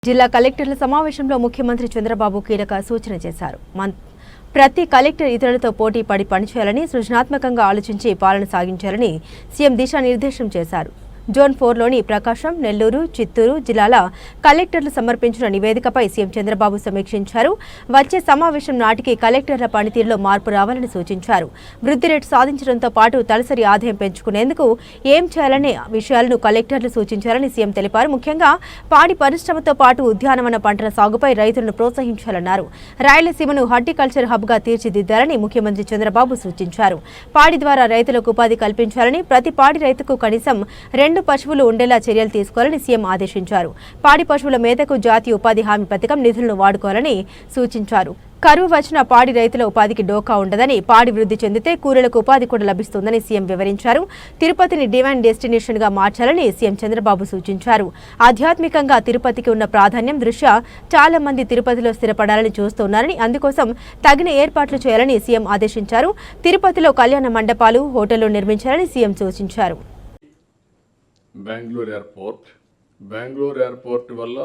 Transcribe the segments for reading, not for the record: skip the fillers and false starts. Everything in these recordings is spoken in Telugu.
జిల్లా కలెక్టర్ల సమావేశంలో ముఖ్యమంత్రి చంద్రబాబు కీలక సూచన చేశారు. ప్రతి కలెక్టర్ ఇతరులతో పోటీ పడి పనిచేయాలని, సృజనాత్మకంగా ఆలోచించి పాలన సాగించాలని సీఎం దిశానిర్దేశం చేశారు. జోన్ 4లోని ప్రకాశం, నెల్లూరు, చిత్తూరు జిల్లాల కలెక్టర్లు సమర్పించిన నివేదికపై సీఎం చంద్రబాబు సమీక్షించారు. వచ్చే సమావేశం నాటికి కలెక్టర్ల పనితీరులో మార్పు రావాలని సూచించారు. వృద్ధి రేటు సాధించడంతో పాటు తలసరి ఆదాయం పెంచుకునేందుకు ఏం చేయాలనే విషయాలను కలెక్టర్లు సూచించారని సీఎం తెలిపారు. ముఖ్యంగా పాడి పరిశ్రమతో పాటు ఉద్యానవన పంటల సాగుపై రైతులను ప్రోత్సహించాలన్నారు. రాయలసీమను హార్టికల్చర్ హబ్గా తీర్చిదిద్దాలని ముఖ్యమంత్రి చంద్రబాబు సూచించారు. పాడి ద్వారా రైతులకు ఉపాధి కల్పించాలని, ప్రతి పాడి రైతుకు కనీసం 2 పశువులు ఉండేలా చర్యలు తీసుకోవాలని సీఎం ఆదేశించారు. పాడి పశువుల మేతకు జాతీయ ఉపాధి హామీ పథకం నిధులను వాడుకోవాలని సూచించారు. కరువు వచ్చిన పాడి రైతుల ఉపాధికి డోకా ఉండదని, పాడి వృద్ధి చెందితే కూలీలకు ఉపాధి కూడా లభిస్తుందని సీఎం వివరించారు. తిరుపతిని డివైన్ డెస్టినేషన్గా మార్చాలని సీఎం చంద్రబాబు సూచించారు. ఆధ్యాత్మికంగా తిరుపతికి ఉన్న ప్రాధాన్యం దృష్ట్యా చాలా మంది తిరుపతిలో స్థిరపడాలని చూస్తున్నారని, అందుకోసం తగిన ఏర్పాట్లు చేయాలని సీఎం ఆదేశించారు. తిరుపతిలో కళ్యాణ మండపాలు, హోటళ్లు నిర్మించాలని సీఎం సూచించారు. బెంగళూరు ఎయిర్పోర్ట్ వల్ల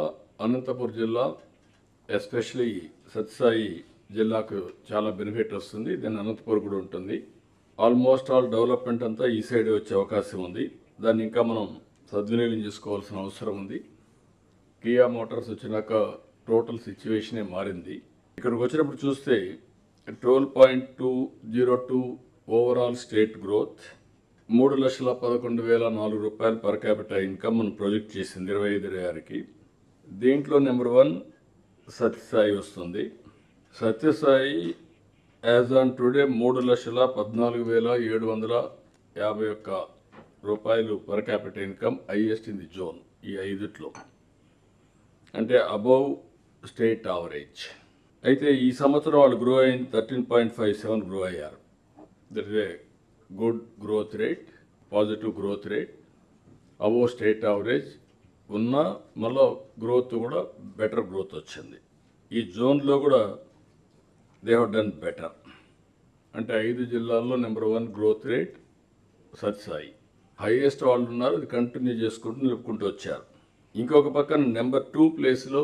అనంతపురం జిల్లా, ఎస్పెషలీ సత్యసాయి జిల్లాకు చాలా బెనిఫిట్ వస్తుంది. దాని అనంతపురం కూడా ఉంటుంది. ఆల్మోస్ట్ ఆల్ డెవలప్మెంట్ అంతా ఈ సైడ్ వచ్చే అవకాశం ఉంది. దాన్ని ఇంకా మనం సద్వినియోగం చేసుకోవాల్సిన అవసరం ఉంది. కియా మోటార్స్ వచ్చినాక టోటల్ సిచ్యువేషనే మారింది. ఇక్కడికి వచ్చినప్పుడు చూస్తే 12.202 ఓవరాల్ స్టేట్ గ్రోత్, 3,11,004 రూపాయలు పర్ క్యాపిటల్ ఇన్కమ్ మనం ప్రొజెక్ట్ చేసింది 25-26కి. దీంట్లో నెంబర్ 1 సత్యసాయి వస్తుంది. సత్యసాయి యాజ్ ఆన్ టుడే 3,14,751 రూపాయలు per capital income, highest in the zone. ఈ 5ట్లో అంటే అబౌవ్ స్టేట్ యావరేజ్. అయితే ఈ సంవత్సరం వాళ్ళు గ్రో అయింది 13.57 గ్రో అయ్యారు. That is a good growth rate, positive growth rate, above state average ఉన్న మళ్ళీ గ్రోత్ కూడా బెటర్ గ్రోత్ వచ్చింది. ఈ జోన్లో కూడా దే హ్యావ్ డన్ బెటర్. అంటే 5 జిల్లాల్లో number 1 growth rate Sathya Sai. Highest వాళ్ళు ఉన్నారు. అది కంటిన్యూ చేసుకుంటూ నిలుపుకుంటూ వచ్చారు. ఇంకొక పక్కన నెంబర్ 2 ప్లేస్లో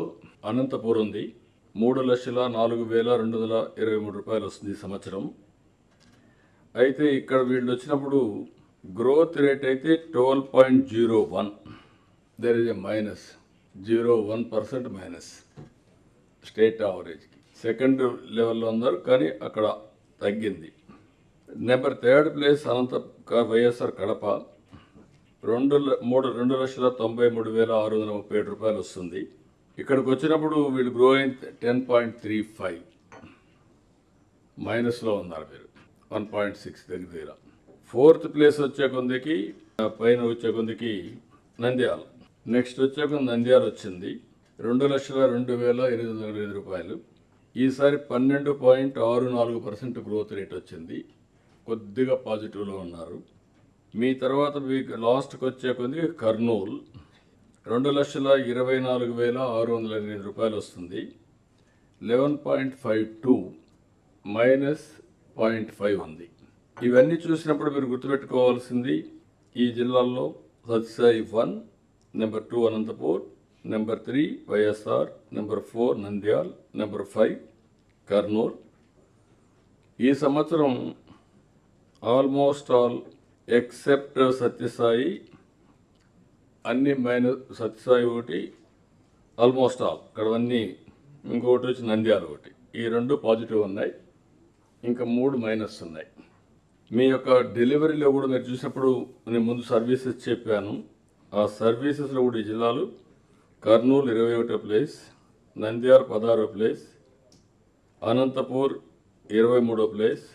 అనంతపురం ఉంది. 3,04,223 రూపాయలు వస్తుంది ఈ సంవత్సరం. అయితే ఇక్కడ వీళ్ళు వచ్చినప్పుడు గ్రోత్ రేట్ అయితే 12.01. There is a minus 0.01% minus state యావరేజ్కి. సెకండ్ లెవెల్లో ఉన్నారు కానీ అక్కడ తగ్గింది. Number 3rd place YSR Kadapa, 2,93,637 రూపాయలు వస్తుంది. ఇక్కడికి వచ్చినప్పుడు వీళ్ళు గ్రో అయింది 10.35, మైనస్లో ఉన్నారు మీరు 1.6 దగ్గర. 4th ప్లేస్ వచ్చే కొందికి పైన వచ్చే కొందికి నంద్యాల. నెక్స్ట్ వచ్చే కొంది నంద్యాల వచ్చింది 2,02,805 రూపాయలు. ఈసారి 12.64% గ్రోత్ రేట్ వచ్చింది. కొద్దిగా పాజిటివ్లో ఉన్నారు. మీ తర్వాత మీకు లాస్ట్కి వచ్చే కొద్దికి కర్నూలు 2,24,608 రూపాయలు వస్తుంది. 11.52 మైనస్ 0.5 ఉంది. ఇవన్నీ చూసినప్పుడు మీరు గుర్తుపెట్టుకోవాల్సింది, ఈ జిల్లాల్లో Sathya Sai 1, number 2 Anantapur, number 3 YSR, number 4 Nandyal, number 5 Kurnool. ఈ సంవత్సరం ఆల్మోస్ట్ ఆల్ ఎక్సెప్ట్ సత్యసాయి అన్ని మైనస్. సత్యసాయి ఒకటి ఆల్మోస్ట్ ఆల్ ఇక్కడ అన్నీ, ఇంకొకటి వచ్చి నంద్యాల ఒకటి. ఈ 2 పాజిటివ్ ఉన్నాయి, ఇంకా 3 మైనస్ ఉన్నాయి. మీ యొక్క డెలివరీలో కూడా మీరు చూసినప్పుడు నేను ముందు సర్వీసెస్ చెప్పాను. ఆ సర్వీసెస్లో కూడా ఈ జిల్లాలు కర్నూలు 21వ ప్లేస్, నంద్యాల 16వ ప్లేస్, అనంతపూర్ 23వ ప్లేస్,